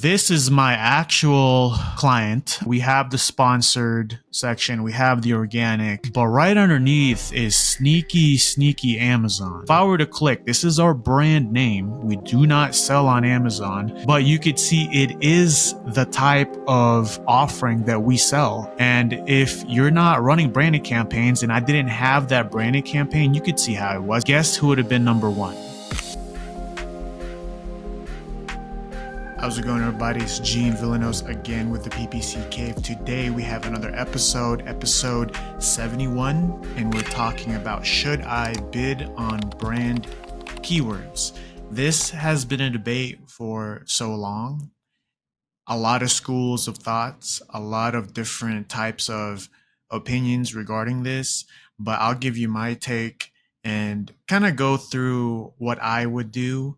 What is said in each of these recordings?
This is my actual client. We have the sponsored section, we have the organic, but right underneath is sneaky Amazon. If I were to click, this is our brand name. We do not sell on Amazon, but you could see it is the type of offering that we sell. And if you're not running branding campaigns and I didn't have that branding campaign, you could see how it was. Guess who would have been number one? How's it going, everybody? It's Gene Villanoz again with the PPC Cave. Today we have another episode 71, and we're talking about should I bid on brand keywords. This has been a debate for so long. A lot of schools of thoughts, a lot of different types of opinions regarding this, but I'll give you my take and kind of go through what I would do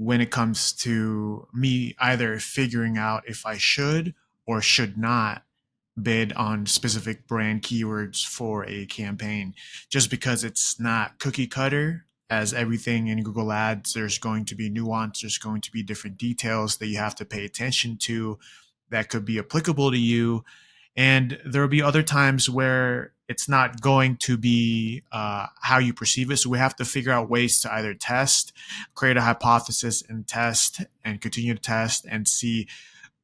when it comes to me either figuring out if I should or should not bid on specific brand keywords for a campaign. Just because it's not cookie cutter, as everything in Google Ads, there's going to be nuance, there's going to be different details that you have to pay attention to that could be applicable to you. And there will be other times where it's not going to be how you perceive it. So we have to figure out ways to either test, create a hypothesis and test and continue to test and see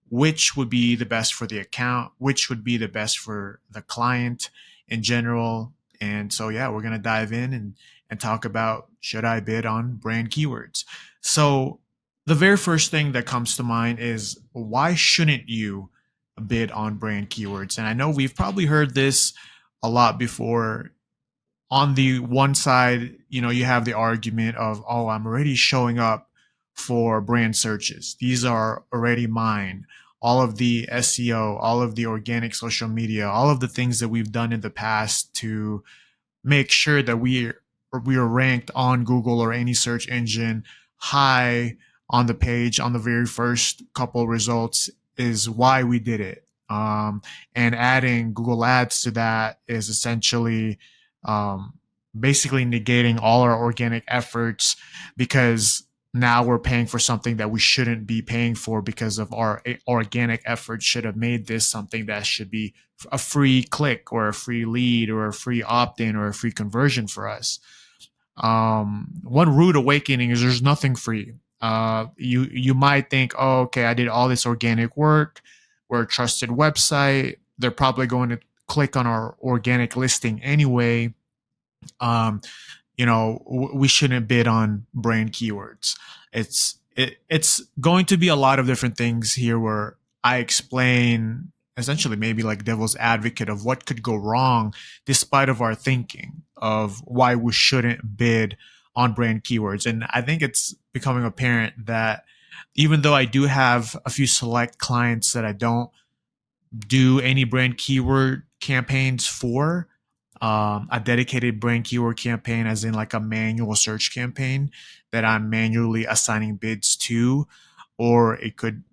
which would be the best for the account, which would be the best for the client in general. And so, yeah, we're going to dive in and talk about should I bid on brand keywords. So the very first thing that comes to mind is why shouldn't you bid on brand keywords? And I know we've probably heard this a lot before. On the one side, you have the argument of, oh, I'm already showing up for brand searches. These are already mine. All of the SEO, all of the organic social media, all of the things that we've done in the past to make sure that we are ranked on Google or any search engine high on the page on the very first couple results is why we did it. And adding Google Ads to that is essentially basically negating all our organic efforts, because now we're paying for something that we shouldn't be paying for because of our organic efforts should have made this something that should be a free click or a free lead or a free opt-in or a free conversion for us. One rude awakening is there's nothing free. You might think, oh, okay, I did all this organic work. We're a trusted website. They're probably going to click on our organic listing anyway. We shouldn't bid on brand keywords. It's going to be a lot of different things here where I explain essentially maybe like devil's advocate of what could go wrong despite of our thinking of why we shouldn't bid on brand keywords. And I think it's becoming apparent that even though I do have a few select clients that I don't do any brand keyword campaigns for, a dedicated brand keyword campaign, as in like a manual search campaign that I'm manually assigning bids to, or it could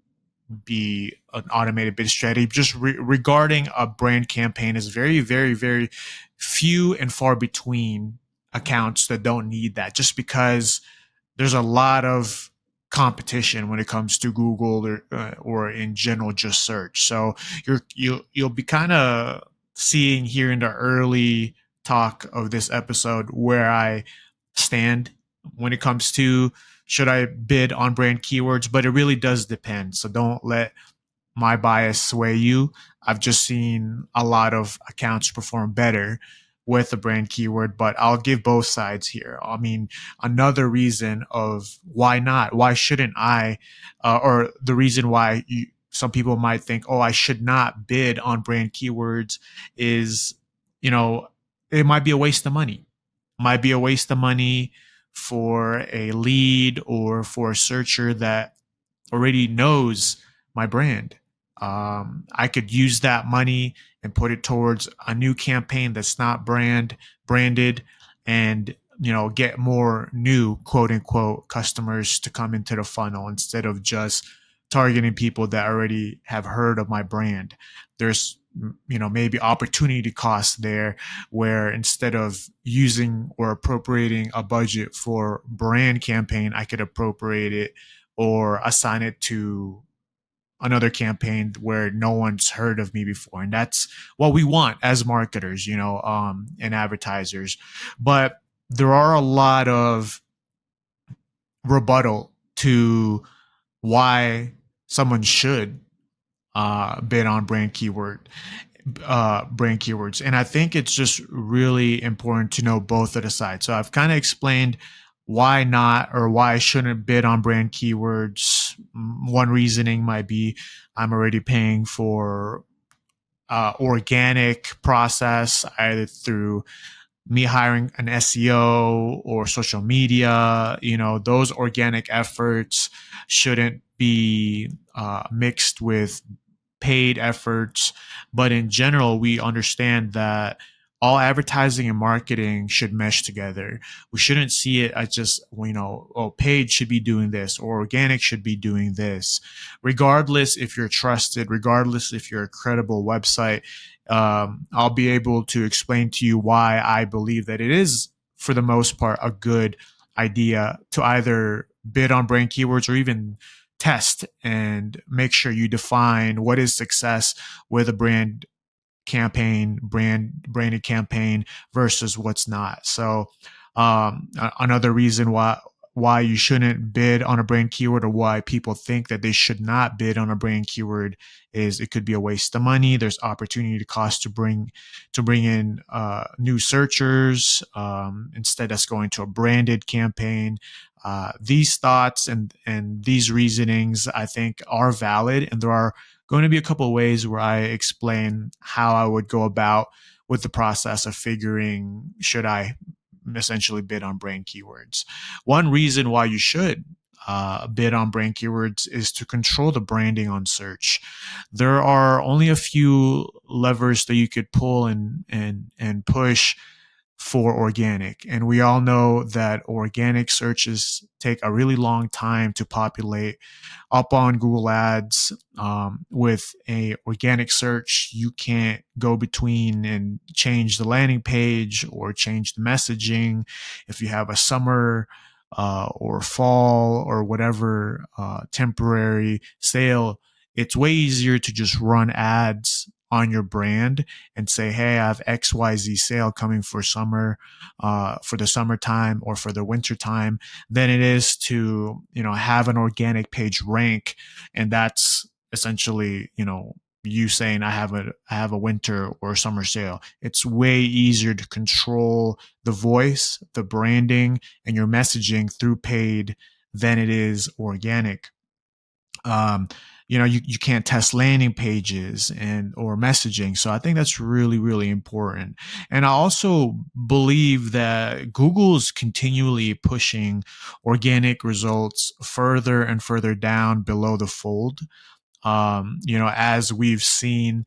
be an automated bid strategy. Just regarding a brand campaign is very, very, very few and far between accounts that don't need that, just because there's a lot of competition when it comes to Google or in general just search. So you'll be kind of seeing here in the early talk of this episode where I stand when it comes to should I bid on brand keywords, but it really does depend. So don't let my bias sway you. I've just seen a lot of accounts perform better with a brand keyword, but I'll give both sides here. I mean, another reason of why not, why shouldn't I, or the reason why some people might think, oh, I should not bid on brand keywords is, it might be a waste of money. Might be a waste of money for a lead or for a searcher that already knows my brand. I could use that money and put it towards a new campaign that's not branded and, get more new quote unquote customers to come into the funnel instead of just targeting people that already have heard of my brand. There's, maybe opportunity costs there where instead of using or appropriating a budget for brand campaign, I could appropriate it or assign it to another campaign where no one's heard of me before, and that's what we want as marketers, and advertisers. But there are a lot of rebuttal to why someone should bid on brand keywords. And I think it's just really important to know both of the sides. So I've kind of explained why not, or why I shouldn't bid on brand keywords. One reasoning might be I'm already paying for organic process, either through me hiring an SEO or social media. Those organic efforts shouldn't be mixed with paid efforts. But in general, we understand that all advertising and marketing should mesh together. We shouldn't see it as just, oh, paid should be doing this or organic should be doing this. Regardless if you're trusted, regardless if you're a credible website, I'll be able to explain to you why I believe that it is, for the most part, a good idea to either bid on brand keywords or even test and make sure you define what is success with a branded campaign versus what's not. So another reason why you shouldn't bid on a brand keyword, or why people think that they should not bid on a brand keyword, is it could be a waste of money. There's opportunity cost to bring in new searchers. Instead, that's going to a branded campaign. These thoughts and these reasonings, I think, are valid, and there are going to be a couple of ways where I explain how I would go about with the process of figuring, should I essentially bid on brand keywords. One reason why you should bid on brand keywords is to control the branding on search. There are only a few levers that you could pull and push for organic. And we all know that organic searches take a really long time to populate up on Google Ads. With a organic search, you can't go between and change the landing page or change the messaging. If you have a summer or fall or whatever temporary sale, it's way easier to just run ads on your brand and say, hey, I have XYZ sale coming for summer, for the summertime or for the winter time, than it is to, have an organic page rank. And that's essentially, you saying I have a winter or summer sale. It's way easier to control the voice, the branding, and your messaging through paid than it is organic. You can't test landing pages or messaging. So I think that's really, really important. And I also believe that Google's continually pushing organic results further and further down below the fold. As we've seen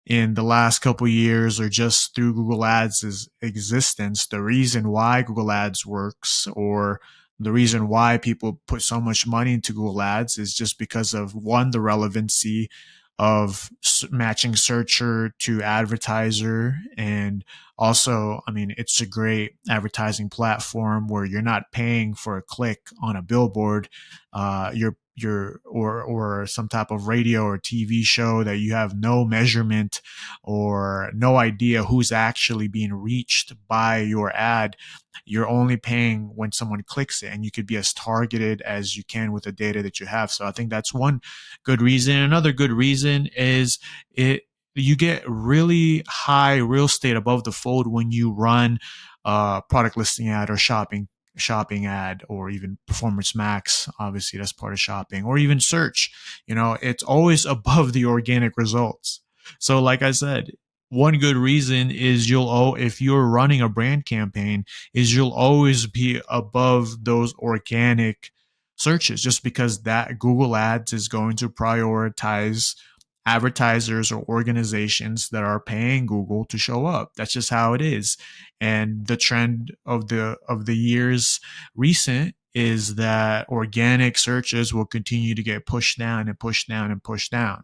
in the last couple of years, or just through Google Ads' existence, the reason why Google Ads works, or the reason why people put so much money into Google Ads, is just because of, one, the relevancy of matching searcher to advertiser. And also, it's a great advertising platform where you're not paying for a click on a billboard. Or some type of radio or TV show that you have no measurement or no idea who's actually being reached by your ad. You're only paying when someone clicks it, and you could be as targeted as you can with the data that you have. So I think that's one good reason. Another good reason is you get really high real estate above the fold when you run a product listing ad or shopping ad, or even Performance Max. Obviously, that's part of shopping, or even search. It's always above the organic results. So like I said, one good reason is if you're running a brand campaign, is you'll always be above those organic searches, just because that Google Ads is going to prioritize advertisers or organizations that are paying Google to show up. That's just how it is. And the trend of the years recent is that organic searches will continue to get pushed down and pushed down and pushed down.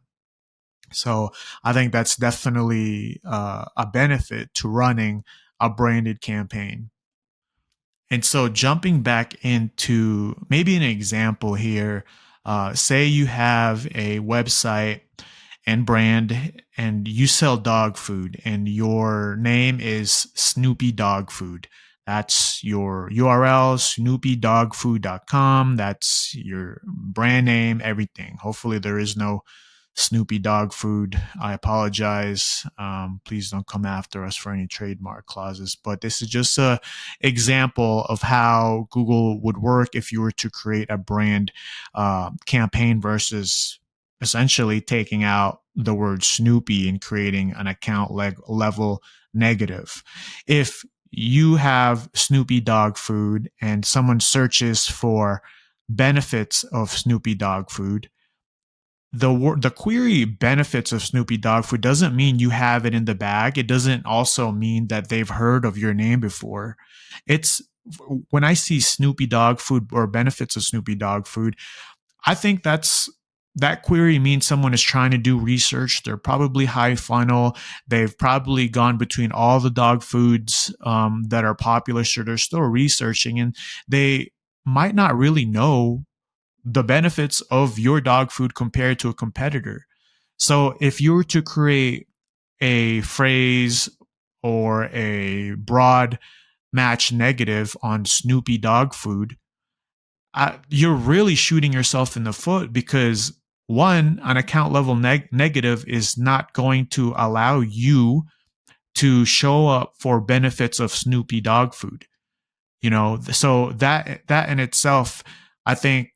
So I think that's definitely a benefit to running a branded campaign. And so jumping back into maybe an example here, Say you have a website and brand and you sell dog food and your name is Snoopy Dog Food. That's your URL, snoopydogfood.com. That's your brand name, everything. Hopefully there is no Snoopy Dog Food. I apologize. Please don't come after us for any trademark clauses. But this is just a example of how Google would work if you were to create a brand campaign versus essentially taking out the word Snoopy and creating an account level negative. If you have Snoopy Dog Food and someone searches for benefits of Snoopy Dog Food, the query benefits of Snoopy Dog Food doesn't mean you have it in the bag. It doesn't also mean that they've heard of your name before. It's when I see Snoopy Dog Food or benefits of Snoopy Dog Food, I think that query means someone is trying to do research. They're probably high funnel. They've probably gone between all the dog foods that are popular, so they're still researching, and they might not really know the benefits of your dog food compared to a competitor. So if you were to create a phrase or a broad match negative on Snoopy dog food, you're really shooting yourself in the foot because one, an account level negative is not going to allow you to show up for benefits of Snoopy dog food. So that in itself, I think,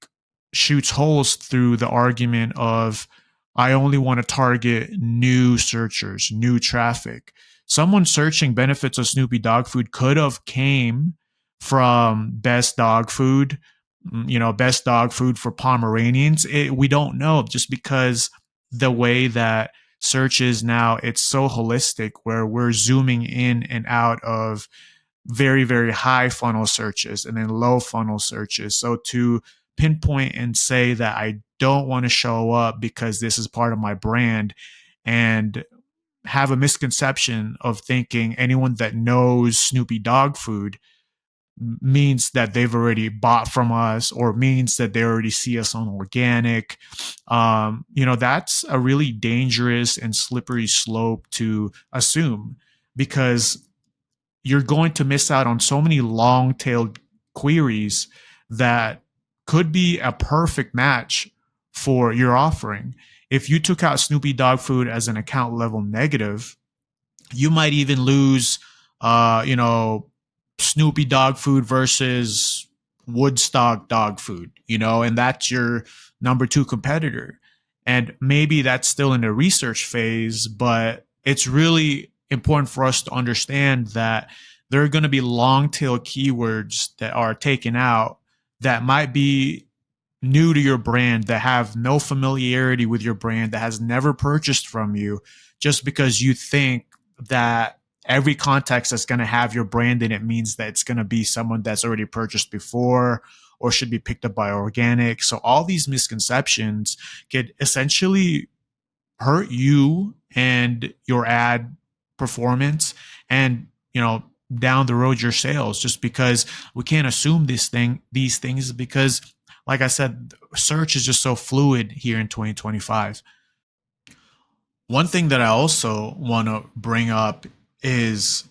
shoots holes through the argument of I only want to target new searchers, new traffic. Someone searching benefits of Snoopy dog food could have came from best dog food, best dog food for Pomeranians. We don't know, just because the way that search is now, it's so holistic where we're zooming in and out of very, very high funnel searches and then low funnel searches. So to pinpoint and say that I don't want to show up because this is part of my brand and have a misconception of thinking anyone that knows Snoopy dog food means that they've already bought from us or means that they already see us on organic. That's a really dangerous and slippery slope to assume, because you're going to miss out on so many long tailed queries that could be a perfect match for your offering. If you took out Snoopy dog food as an account level negative, you might even lose, Snoopy dog food versus Woodstock dog food, and that's your number two competitor. And maybe that's still in the research phase, but it's really important for us to understand that there are going to be long tail keywords that are taken out that might be new to your brand, that have no familiarity with your brand, that has never purchased from you, just because you think that every context that's going to have your brand in it means that it's going to be someone that's already purchased before or should be picked up by organic. So all these misconceptions could essentially hurt you and your ad performance and, down the road your sales, just because we can't assume these things, because like I said, search is just so fluid here in 2025. One thing that I also want to bring up is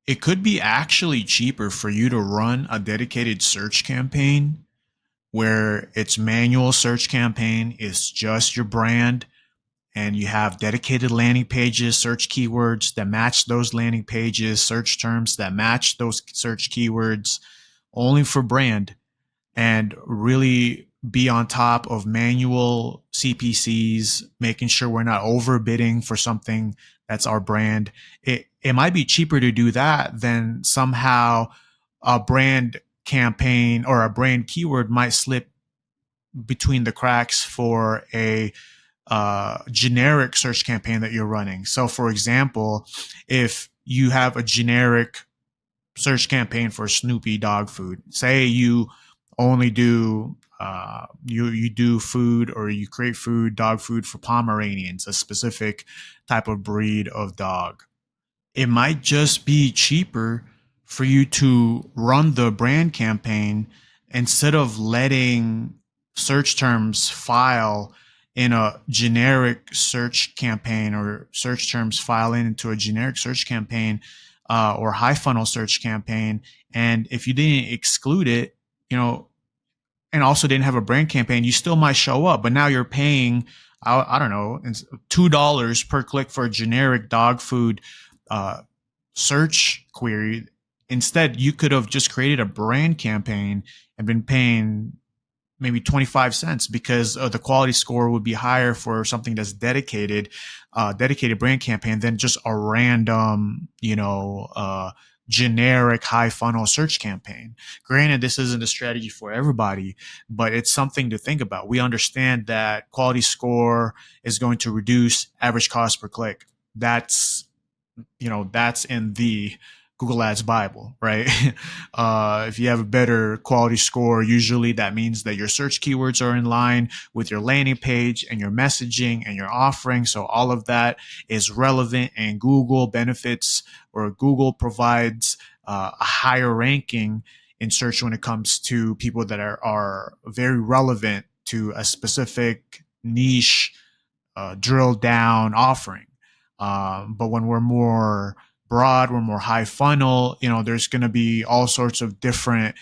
it could be actually cheaper for you to run a dedicated search campaign where it's manual search campaign, is just your brand, and you have dedicated landing pages, search keywords that match those landing pages, search terms that match those search keywords, only for brand, and really be on top of manual CPCs, making sure we're not overbidding for something that's our brand. It might be cheaper to do that than somehow a brand campaign or a brand keyword might slip between the cracks for a generic search campaign that you're running. So for example, if you have a generic search campaign for Snoopy dog food, say you only do you do food, or you create dog food for Pomeranians, a specific type of breed of dog, it might just be cheaper for you to run the brand campaign instead of letting search terms file in a generic search campaign, or search terms file into a generic search campaign, or high funnel search campaign. And if you didn't exclude it, you know, and also didn't have a brand campaign, you still might show up. But now you're paying, I don't know, $2 per click for a generic dog food uh, search query. Instead, you could have just created a brand campaign and been paying maybe 25 cents, because the quality score would be higher for something that's dedicated brand campaign than just a random, generic high funnel search campaign. Granted, this isn't a strategy for everybody, but it's something to think about. We understand that quality score is going to reduce average cost per click. That's in the Google Ads Bible, right? If you have a better quality score, usually that means that your search keywords are in line with your landing page and your messaging and your offering. So all of that is relevant, and Google benefits, or Google provides a higher ranking in search when it comes to people that are very relevant to a specific niche, drill down offering. But when we're more broad, we're more high funnel, there's going to be all sorts of different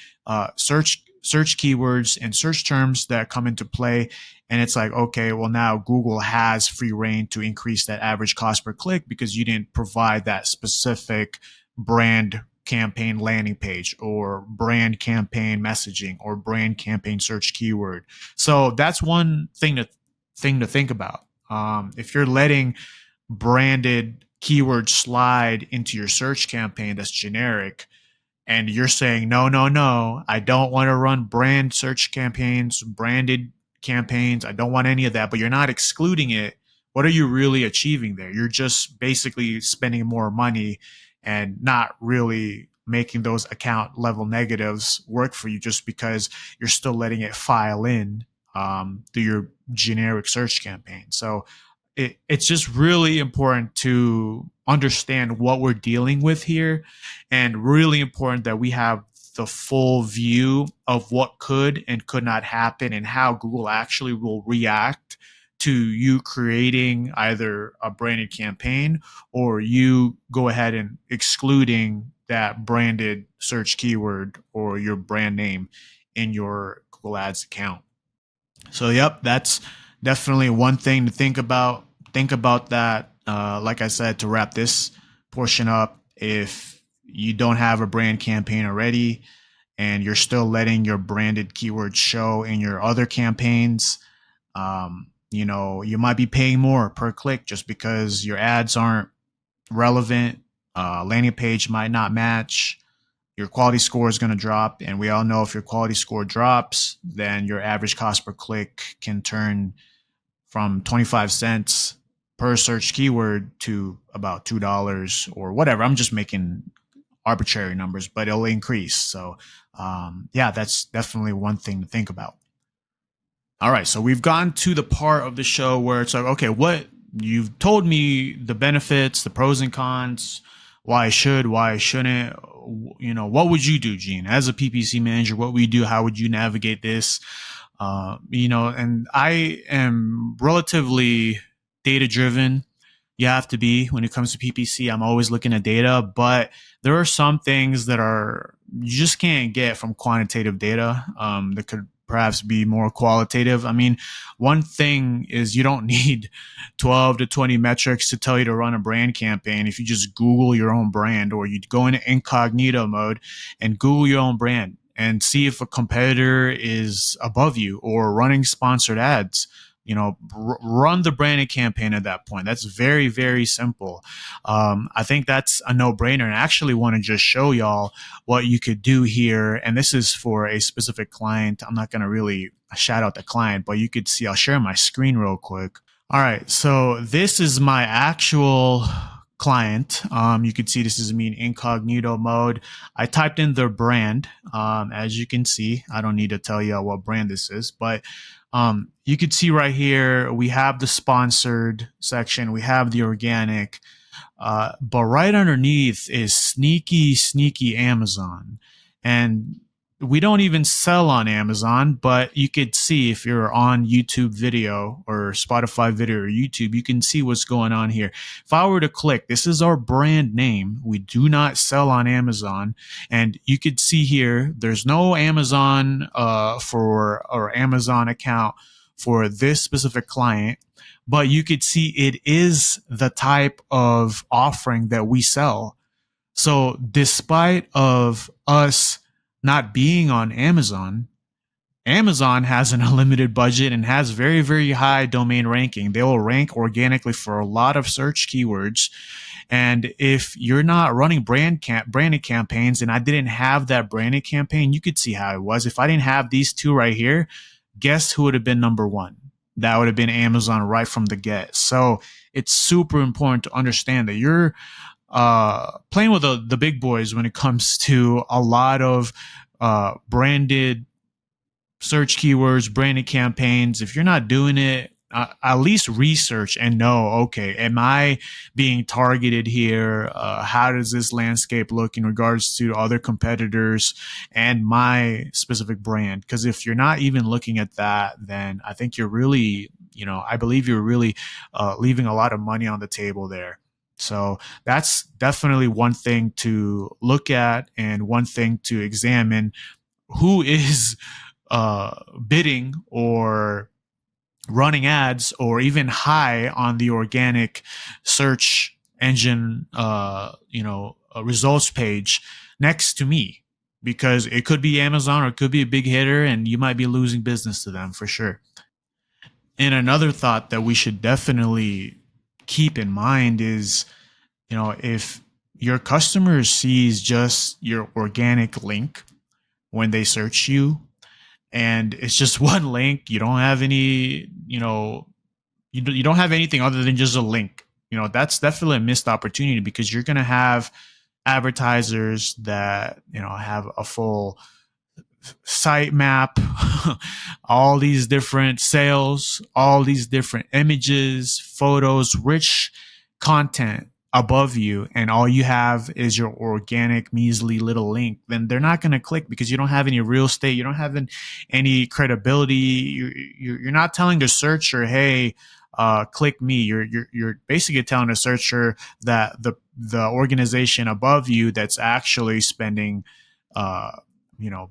search keywords and search terms that come into play. And it's like, okay, well, now Google has free reign to increase that average cost per click because you didn't provide that specific brand campaign landing page, or brand campaign messaging, or brand campaign search keyword. So that's one thing to think about. If you're letting branded keywords slide into your search campaign that's generic, and you're saying, no, no, no, I don't want to run brand search campaigns, branded campaigns, I don't want any of that, but you're not excluding it, what are you really achieving there? You're just basically spending more money and not really making those account level negatives work for you, just because you're still letting it file in through your generic search campaign. So it's just really important to understand what we're dealing with here, and really important that we have the full view of what could and could not happen, and how Google actually will react to you creating either a branded campaign, or you go ahead and excluding that branded search keyword or your brand name in your Google Ads account. So, yep, that's definitely one thing to think about. Think about that. Like I said, to wrap this portion up, if you don't have a brand campaign already and you're still letting your branded keywords show in your other campaigns, you might be paying more per click just because your ads aren't relevant. Landing page might not match. Your quality score is going to drop. And we all know if your quality score drops, then your average cost per click can turn from 25 cents per search keyword to about $2 or whatever. I'm just making arbitrary numbers, but it'll increase. So, yeah, that's definitely one thing to think about. All right, so we've gotten to the part of the show where it's like, okay, what you've told me the benefits, the pros and cons, why I should, why I shouldn't. What would you do, Gene, as a PPC manager? What would you do? How would you navigate this? And I am relatively data driven. You have to be when it comes to PPC. I'm always looking at data, but there are some things that you just can't get from quantitative data, that could perhaps be more qualitative. I mean, one thing is you don't need 12 to 20 metrics to tell you to run a brand campaign. If you just Google your own brand, or you go into incognito mode and Google your own brand and see if a competitor is above you or running sponsored ads, run the branded campaign at that point. That's very, very simple. I think that's a no-brainer. And I actually want to just show y'all what you could do here. And this is for a specific client. I'm not going to really shout out the client, but you could see, I'll share my screen real quick. All right. So this is my actual client. You can see this is me in incognito mode. I typed in their brand. As you can see, I don't need to tell you what brand this is, but you can see right here, we have the sponsored section, we have the organic, but right underneath is sneaky Amazon. And we don't even sell on Amazon, but you could see if you're on YouTube video or Spotify video or YouTube, you can see what's going on here. If I were to click, this is our brand name. We do not sell on Amazon. And you could see here, there's no Amazon for or Amazon account for this specific client, but you could see it is the type of offering that we sell. So despite of us not being on Amazon, Amazon has an unlimited budget and has very, very high domain ranking. They will rank organically for a lot of search keywords. And if you're not running branded campaigns, and I didn't have that branded campaign, you could see how it was. If I didn't have these two right here, guess who would have been number one? That would have been Amazon right from the get. So it's super important to understand that you're playing with the big boys when it comes to a lot of branded search keywords, branded campaigns. If you're not doing it, at least research and know, okay, am I being targeted here? How does this landscape look in regards to other competitors and my specific brand? Because if you're not even looking at that, then I think you're really, I believe you're really leaving a lot of money on the table there. So that's definitely one thing to look at and one thing to examine. Who is bidding or running ads or even high on the organic search engine, results page next to me? Because it could be Amazon or it could be a big hitter and you might be losing business to them for sure. And another thought that we should definitely keep in mind is, if your customer sees just your organic link when they search you and it's just one link, you don't have any, you don't have anything other than just a link, that's definitely a missed opportunity because you're going to have advertisers that, have a full site map, all these different sales, all these different images, photos, rich content above you, and all you have is your organic measly little link, then they're not going to click because you don't have any real estate, you don't have any credibility. You're not telling the searcher, hey, click me. You're basically telling the searcher that the organization above you that's actually spending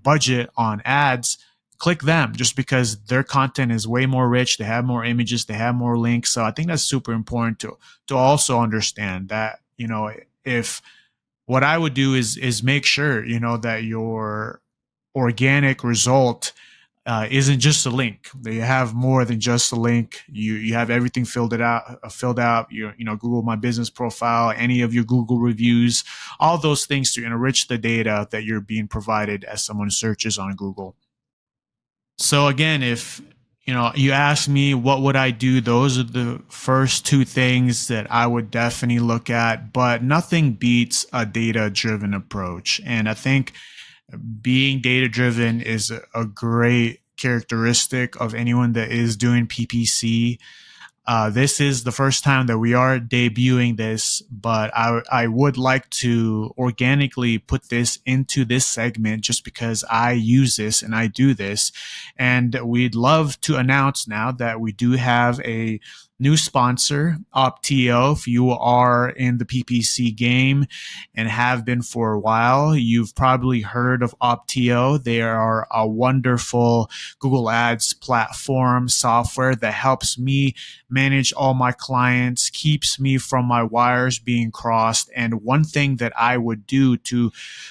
budget on ads, click them just because their content is way more rich. They have more images, they have more links. So I think that's super important to also understand that, if what I would do is make sure, that your organic result isn't just a link. They have more than just a link. You have everything filled out. Google My Business profile, any of your Google reviews, all those things to enrich the data that you're being provided as someone searches on Google. So again, if you ask me what would I do, those are the first two things that I would definitely look at. But nothing beats a data-driven approach, and I think being data driven is a great characteristic of anyone that is doing PPC. This is the first time that we are debuting this, but I would like to organically put this into this segment just because I use this and I do this. And we'd love to announce now that we do have a new sponsor, Opteo. If you are in the PPC game and have been for a while, you've probably heard of Opteo. They are a wonderful Google Ads platform software that helps me manage all my clients, keeps me from my wires being crossed. And one thing that I would do to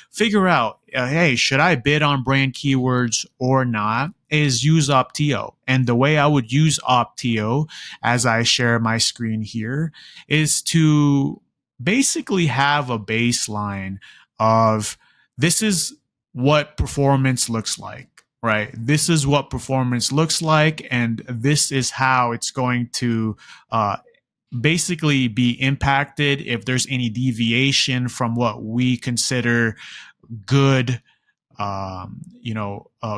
figure out, hey, should I bid on brand keywords or not, is use Opteo. And the way I would use Opteo, as I share my screen here, is to basically have a baseline of this is what performance looks like. Right. This is what performance looks like, and this is how it's going to basically be impacted if there's any deviation from what we consider good, a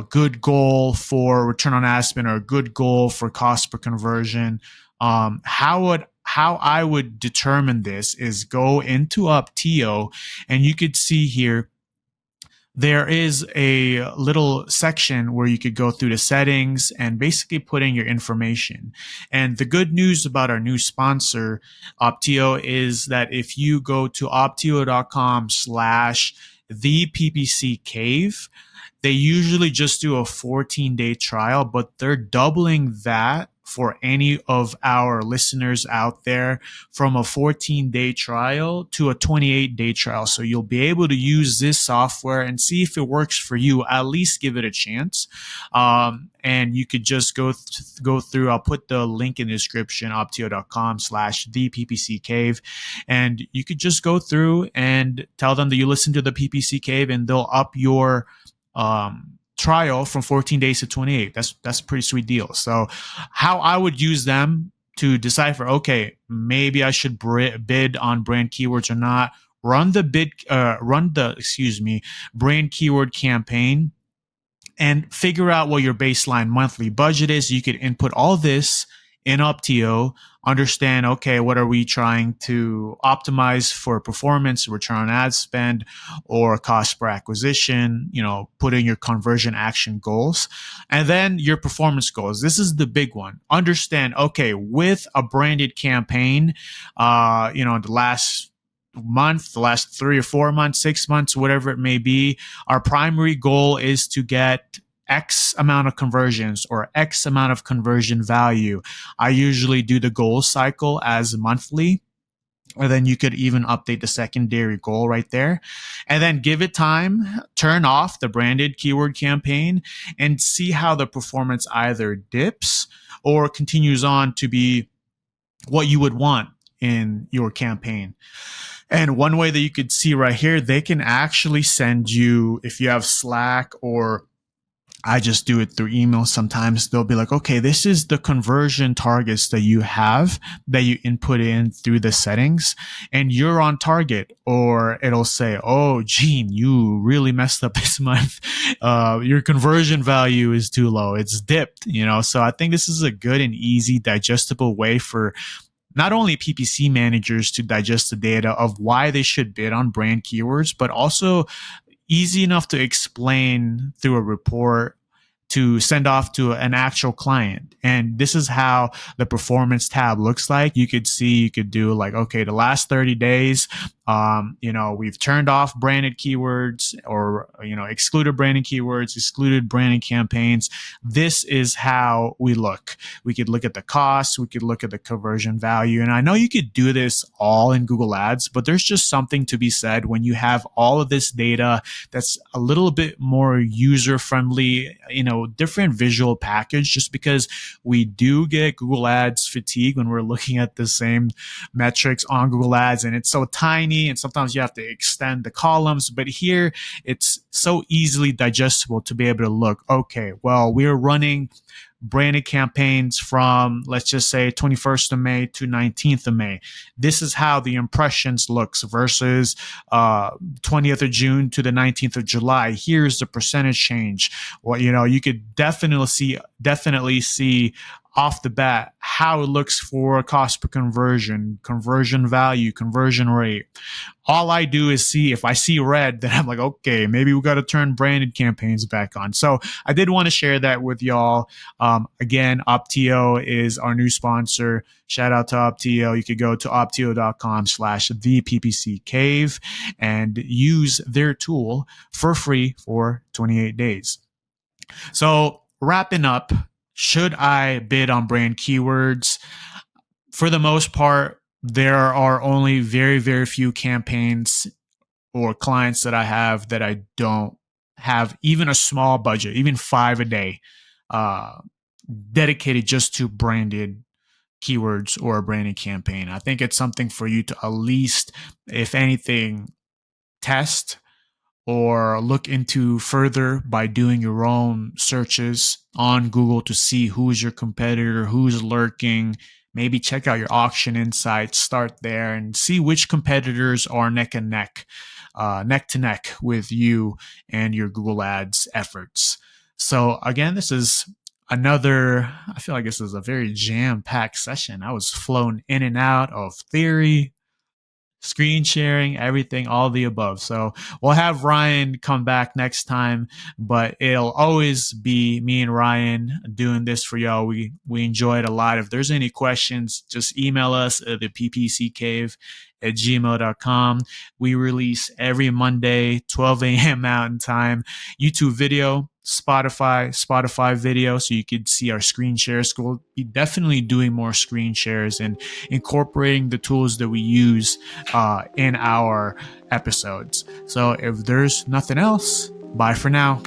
good goal for return on ad spend or a good goal for cost per conversion. How I would determine this is go into Opteo, and you could see here there is a little section where you could go through the settings and basically put in your information. And the good news about our new sponsor, Opteo, is that if you go to opteo.com/the PPC Cave, they usually just do a 14-day trial, but they're doubling that for any of our listeners out there, from a 14-day trial to a 28-day trial. So you'll be able to use this software and see if it works for you. At least give it a chance. And you could just go through. I'll put the link in the description, opteo.com/the PPC Cave. And you could just go through and tell them that you listen to the PPC Cave, and they'll up your trial from 14 days to 28. That's a pretty sweet deal. So how I would use them to decipher, okay, maybe I should bid on brand keywords or not. Run the brand keyword campaign and figure out what your baseline monthly budget is. You could input all this in Opteo, understand, okay, what are we trying to optimize for performance, return on ad spend, or cost per acquisition, put in your conversion action goals, and then your performance goals. This is the big one. Understand, okay, with a branded campaign, the last month, the last 3 or 4 months, 6 months, whatever it may be, our primary goal is to get X amount of conversions or X amount of conversion value. I usually do the goal cycle as monthly. And then you could even update the secondary goal right there. And then give it time, turn off the branded keyword campaign, and see how the performance either dips or continues on to be what you would want in your campaign. And one way that you could see right here, they can actually send you, if you have Slack, or I just do it through email sometimes, they'll be like, okay, this is the conversion targets that you have that you input in through the settings, and you're on target. Or it'll say, oh, Gene, you really messed up this month. Your conversion value is too low. It's dipped, So I think this is a good and easy digestible way for not only PPC managers to digest the data of why they should bid on brand keywords, but also easy enough to explain through a report to send off to an actual client. And this is how the performance tab looks like. You could do like, okay, the last 30 days, we've turned off branded keywords, or, excluded branded keywords, excluded branded campaigns. This is how we look. We could look at the costs. We could look at the conversion value. And I know you could do this all in Google Ads, but there's just something to be said when you have all of this data that's a little bit more user friendly, different visual package, just because we do get Google Ads fatigue when we're looking at the same metrics on Google Ads, and it's so tiny, and sometimes you have to extend the columns. But here, it's so easily digestible to be able to look, okay, well, we're running branded campaigns from, let's just say, 21st of May to 19th of May. This is how the impressions looks versus 20th of June to the 19th of July. Here's the percentage change. Well, you could definitely see off the bat how it looks for cost per conversion, conversion value, conversion rate. All I do is see, if I see red, then I'm like, okay, maybe we got to turn branded campaigns back on. So I did want to share that with y'all. Again, Opteo is our new sponsor. Shout out to Opteo. You could go to opteo.com/the PPC Cave and use their tool for free for 28 days. So wrapping up, should I bid on brand keywords? For the most part, there are only very, very few campaigns or clients that I have that I don't have even a small budget, even $5 a day, dedicated just to branded keywords or a branded campaign. I think it's something for you to at least, if anything, test or look into further by doing your own searches on Google to see who's your competitor, who's lurking. Maybe check out your auction insights, start there and see which competitors are neck to neck with you and your Google Ads efforts. So again, I feel like this is a very jam-packed session. I was flown in and out of theory, screen sharing, everything, all the above. So we'll have Ryan come back next time, but it'll always be me and Ryan doing this for y'all. We enjoy it a lot. If there's any questions, just email us at the PPC Cave at gmail.com. We release every Monday, 12 a.m. Mountain Time, YouTube video, Spotify video, so you could see our screen shares. We'll be definitely doing more screen shares and incorporating the tools that we use in our episodes. So if there's nothing else, bye for now.